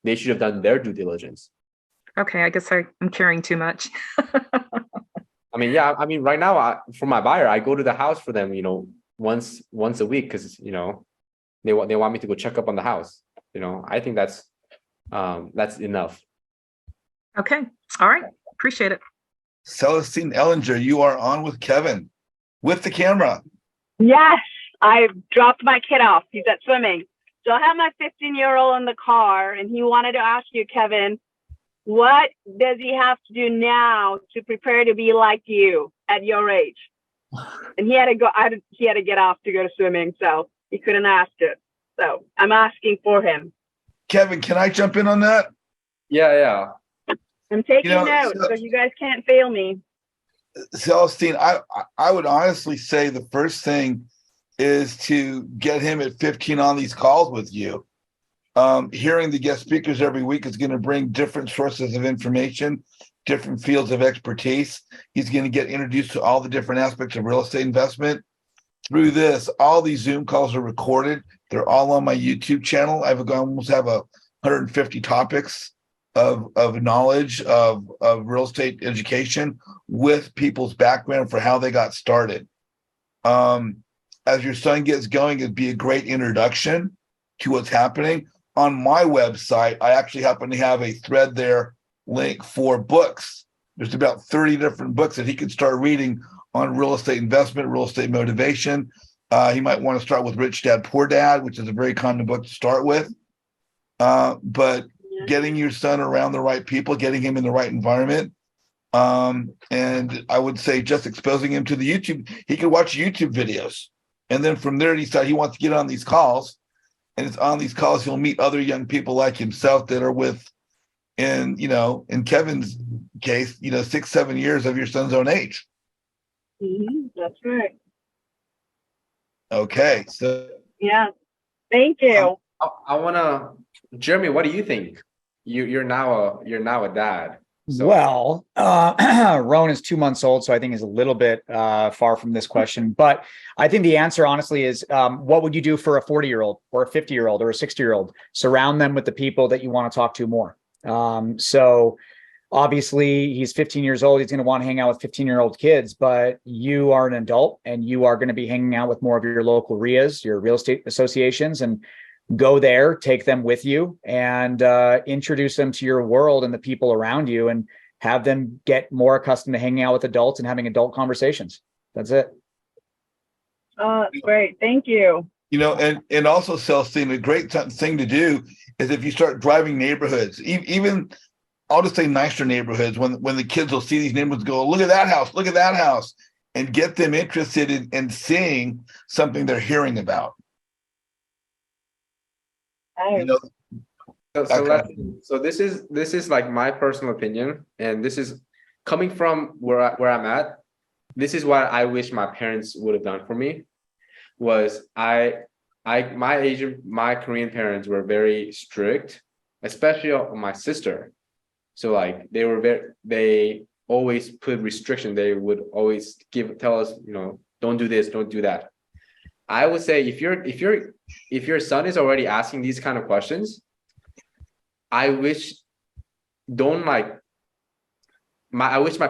They should have done their due diligence. Okay, I guess I'm caring too much. I mean, yeah. I mean, right now, for my buyer, I go to the house for them, once a week, because they want me to go check up on the house. I think that's enough. Okay. All right. Appreciate it. Celestine Ellinger, you are on with Kevin with the camera. Yes, I dropped my kid off. He's at swimming. So I have my 15-year-old in the car, and he wanted to ask you, Kevin, what does he have to do now to prepare to be like you at your age? And he had to get off to go to swimming, so he couldn't ask it. So I'm asking for him. Kevin, can I jump in on that? Yeah. I'm taking notes, so you guys can't fail me. Celestine, I would honestly say the first thing is to get him at 15 on these calls with you. Hearing the guest speakers every week is going to bring different sources of information, different fields of expertise. He's going to get introduced to all the different aspects of real estate investment. Through this, all these Zoom calls are recorded. They're all on my YouTube channel. I almost have 150 topics of knowledge of real estate education with people's background for how they got started. As your son gets going, it'd be a great introduction to what's happening. On my website, I actually happen to have a thread there link for books. There's about 30 different books that he could start reading on real estate investment, real estate motivation. He might want to start with Rich Dad, Poor Dad, which is a very common book to start with. But getting your son around the right people, getting him in the right environment. And I would say just exposing him to the YouTube. He could watch YouTube videos. And then from there, he wants to get on these calls. And it's on these calls, he'll meet other young people like himself that are in Kevin's case, 6-7 years of your son's own age. Mm-hmm. That's right. Okay. So yeah. Thank you. I want to, Jeremy, what do you think? You're now a dad. So. Well, Rowan is 2 months old, so I think is a little bit far from this question. But I think the answer, honestly, is what would you do for a 40-year-old or a 50-year-old or a 60-year-old? Surround them with the people that you want to talk to more. So obviously, he's 15 years old. He's going to want to hang out with 15-year-old kids, but you are an adult, and you are going to be hanging out with more of your local RIAs, your real estate associations, and go there, take them with you, and introduce them to your world and the people around you, and have them get more accustomed to hanging out with adults and having adult conversations. That's it. Great. Thank you. You know, and also, Celestine, a great thing to do is if you start driving neighborhoods, even I'll just say nicer neighborhoods, when the kids will see these neighborhoods, go, look at that house, and get them interested in seeing something they're hearing about. You know, So this is like my personal opinion, and this is coming from where I'm at. This is what I wish my parents would have done for me. Was my Korean parents were very strict, especially on my sister. So like they always put restrictions. They would always tell us, you know, don't do this, don't do that. I would say if your son is already asking these kind of questions, I wish my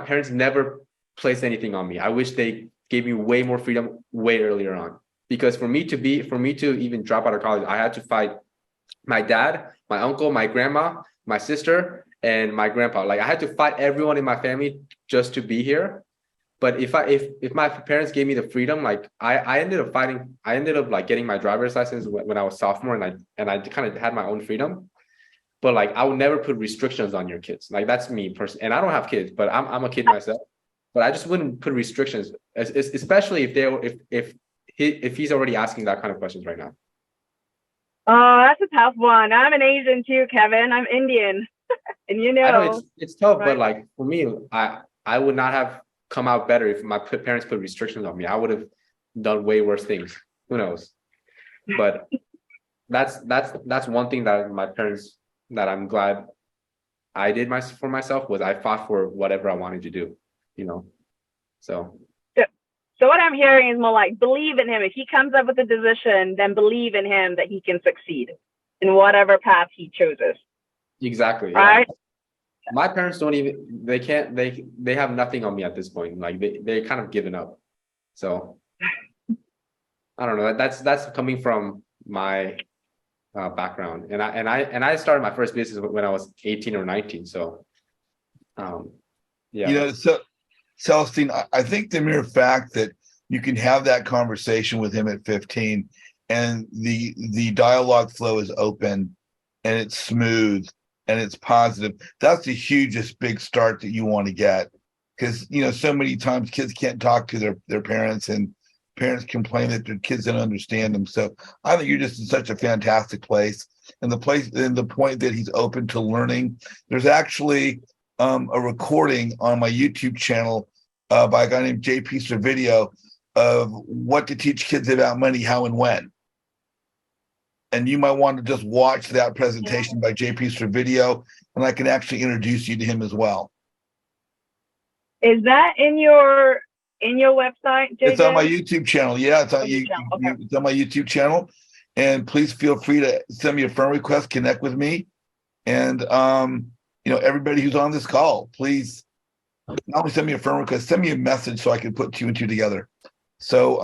parents never placed anything on me. I wish they gave me way more freedom way earlier on. Because for me to even drop out of college, I had to fight my dad, my uncle, my grandma, my sister, and my grandpa. Like I had to fight everyone in my family just to be here. But if my parents gave me the freedom, like I ended up like getting my driver's license when I was sophomore, and I kind of had my own freedom. But like I would never put restrictions on your kids. Like that's me personally, and I don't have kids, but I'm a kid myself. But I just wouldn't put restrictions, especially if he's already asking that kind of questions right now. Oh, that's a tough one. I'm an Asian too, Kevin. I'm Indian, and you know. I know it's tough, right? But like for me, I would not have come out better if my parents put restrictions on me. I would have done way worse things. Who knows? But that's one thing that my parents, that I'm glad I did for myself, was I fought for whatever I wanted to do, you know. So what I'm hearing is more like believe in him. If he comes up with a decision, then believe in him that he can succeed in whatever path he chooses. Exactly. Right. Yeah. My parents they have nothing on me at this point. Like they kind of given up. So I don't know. That's coming from my background, and I started my first business when I was 18 or 19. So yeah. You know, so Celestine, I think the mere fact that you can have that conversation with him at 15 and the dialogue flow is open and it's smooth and it's positive, that's the hugest big start that you want to get. Because, you know, so many times kids can't talk to their parents, and parents complain that their kids don't understand them. So I think you're just in such a fantastic place. And the point that he's open to learning. There's actually a recording on my YouTube channel by a guy named JP Servideo of what to teach kids about money, how and when. And you might want to just watch that presentation by JP Servideo, and I can actually introduce you to him as well. Is that in your website, JJ? It's on my YouTube channel. Yeah, it's on Okay. It's on my YouTube channel. And please feel free to send me a friend request, connect with me. And you know, everybody who's on this call, please not only send me a friend request, send me a message so I can put two and two together. So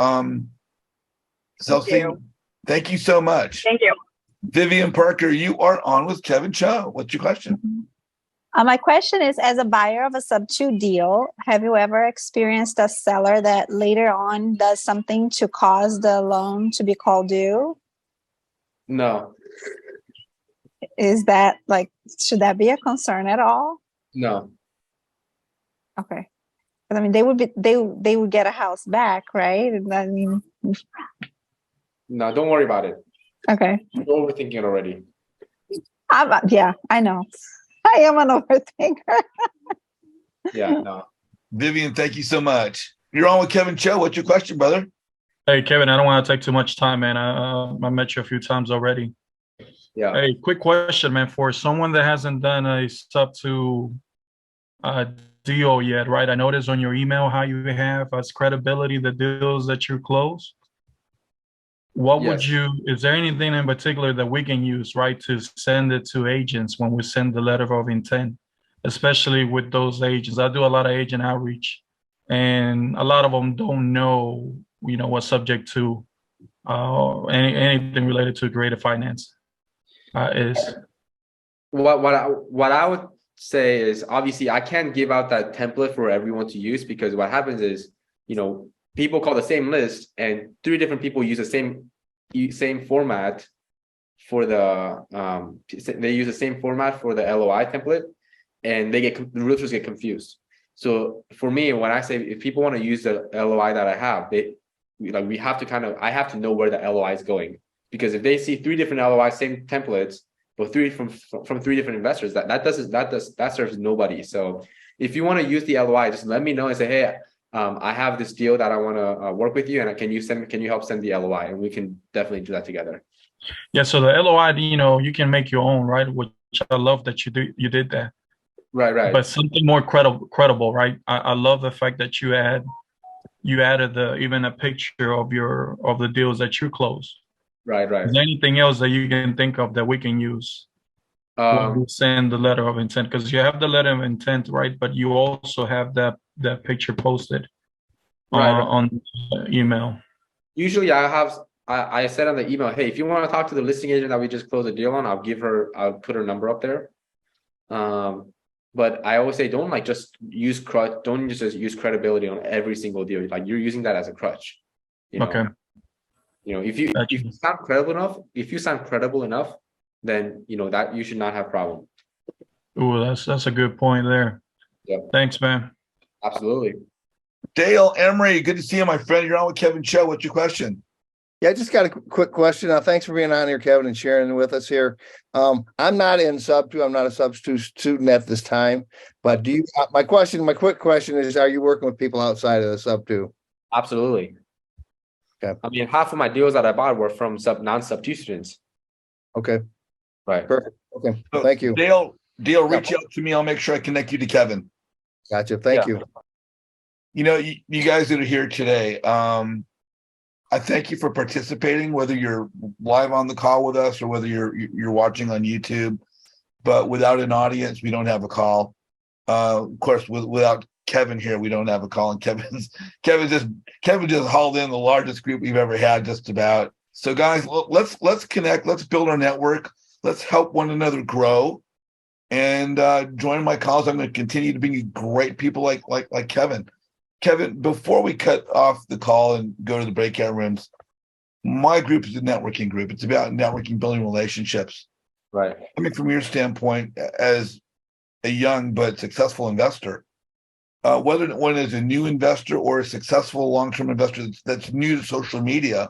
thank you so much. Thank you. Vivian Parker, you are on with Kevin Choe. What's your question? My question is, as a buyer of a sub-2 deal, have you ever experienced a seller that later on does something to cause the loan to be called due? No. Is that like, should that be a concern at all? No. Okay. But I mean, they would get a house back, right? I mean, No, don't worry about it. okay. You're overthinking it already. Yeah, I know. I am an overthinker. Yeah, no. Vivian, thank you so much. You're on with Kevin Choe. What's your question, brother? Hey, Kevin, I don't want to take too much time, man. I met you a few times already. Yeah. Hey, quick question, man. For someone that hasn't done a sub-2 deal yet, right? I noticed on your email how you have as credibility the deals that you close. What would is there anything in particular that we can use, right, to send it to agents when we send the letter of intent, especially with those agents? I do a lot of agent outreach, and a lot of them don't know, you know, what subject to anything related to creative finance is. What I say is obviously I can't give out that template for everyone to use, because what happens is, people call the same list and 3 different people use the same format for they use the same format for the LOI template, and the realtors get confused. So for me, when I say if people want to use the LOI that I have, we have to I have to know where the LOI is going, because if they see 3 different LOIs, same templates, but 3 from 3 different investors, that serves nobody. So if you want to use the LOI, just let me know and say, hey, I have this deal that I want to work with you, and can you help send the LOI, and we can definitely do that together. Yeah, so the LOI, you can make your own, right? Which I love that you did that. Right. But something more credible, right? I love the fact that you added even a picture of the deals that you close. Right. Is there anything else that you can think of that we can use when we send the letter of intent? Because you have the letter of intent, right? But you also have that picture posted on the email. Usually I said on the email, hey, if you want to talk to the listing agent that we just closed a deal on, I'll put her number up there. But I always say, don't just use credibility on every single deal. Like, you're using that as a crutch. Okay. If you sound credible enough, then that you should not have problem. Ooh, that's a good point there. Yep. Thanks, man. Absolutely. Dale Emery, good to see you, my friend. You're on with Kevin Choe. What's your question? Yeah, I just got a quick question. Thanks for being on here, Kevin, and sharing with us here. I'm not in sub 2. I'm not a substitute student at this time. But my quick question is, are you working with people outside of the sub 2? Absolutely. Okay. I mean, half of my deals that I bought were from non-sub 2 students. Okay. Right. Perfect. Okay. So, thank you. Dale, reach out to me. I'll make sure I connect you to Kevin. Gotcha. Thank you. You guys that are here today, I thank you for participating, whether you're live on the call with us or whether you're watching on YouTube. But without an audience, we don't have a call. Of course, without Kevin here, we don't have a call. And Kevin just hauled in the largest group we've ever had, just about. So, guys, let's connect. Let's build our network. Let's help one another grow. And join my calls. I'm going to continue to bring great people like Kevin. Kevin, before we cut off the call and go to the breakout rooms, my group is a networking group. It's about networking, building relationships. Right. I mean, from your standpoint, as a young but successful investor, whether one is a new investor or a successful long-term investor that's new to social media,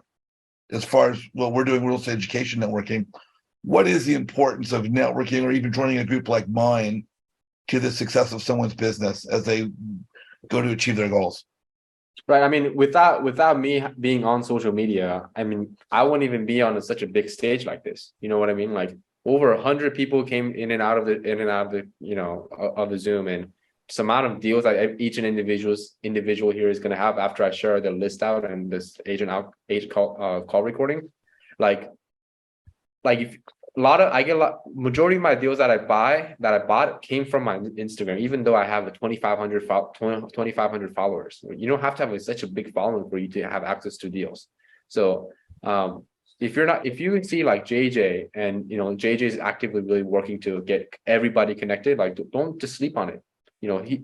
as far as what we're doing, real estate education networking, what is the importance of networking or even joining a group like mine to the success of someone's business as they go to achieve their goals? Right. I mean, without me being on social media, I mean, I wouldn't even be on such a big stage like this. You know what I mean? Like, over 100 people came in and out of the of the Zoom, and some amount of deals that each individual here is going to have after I share the list out and this agent call recording. If majority of my deals that I bought came from my Instagram, even though I have 2,500 followers. You don't have to have such a big following for you to have access to deals. So if you see like JJ, and JJ is actively really working to get everybody connected, like, don't just sleep on it. He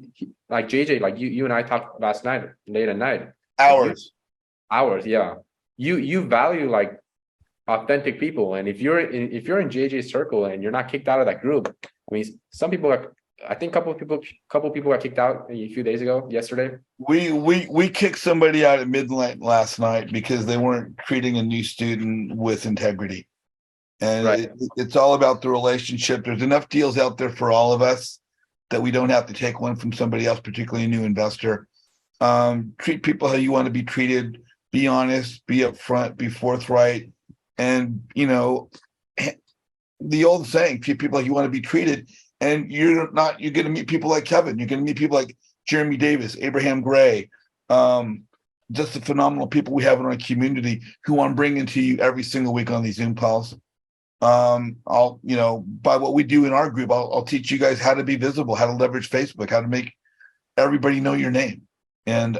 like JJ, like you and I talked last night, late at night. Hours, yeah. You value like authentic people, and if you're in JJ's circle and you're not kicked out of that group, I mean, some people are. I think a couple people got kicked out a few days ago, yesterday. We kicked somebody out at midnight last night because they weren't treating a new student with integrity, and right. It's all about the relationship. There's enough deals out there for all of us that we don't have to take one from somebody else, particularly a new investor. Treat people how you want to be treated. Be honest. Be upfront. Be forthright. And, the old saying, treat people like you want to be treated. And you're going to meet people like Kevin. You're going to meet people like Jeremy Davis, Abraham Gray, just the phenomenal people we have in our community who I'm bringing to you every single week on these Zoom calls. By what we do in our group, I'll teach you guys how to be visible, how to leverage Facebook, how to make everybody know your name. And,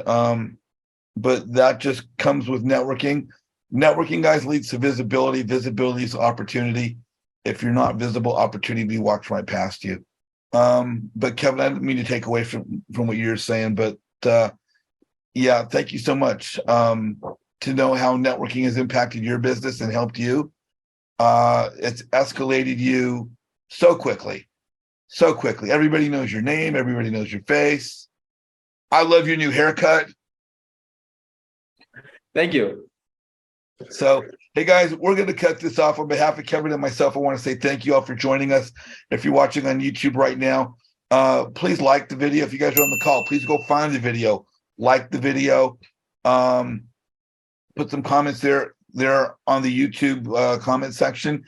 but that just comes with networking. Networking, guys, leads to visibility. Visibility is opportunity. If you're not visible, opportunity walks right past you. But Kevin, I didn't mean to take away from what you're saying, but yeah, thank you so much. To know how networking has impacted your business and helped you. It's escalated you so quickly. So quickly. Everybody knows your name, everybody knows your face. I love your new haircut. Thank you. So, hey guys, we're going to cut this off. On behalf of Kevin and myself, I want to say thank you all for joining us. If you're watching on YouTube right now, please like the video. If you guys are on the call, please go find the video, like the video, put some comments there on the YouTube comment section,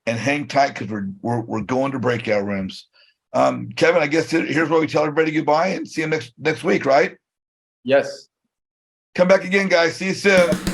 and hang tight because we're going to breakout rooms. Kevin, I guess here's where we tell everybody goodbye and see you next week, right? Yes. Come back again, guys. See you soon.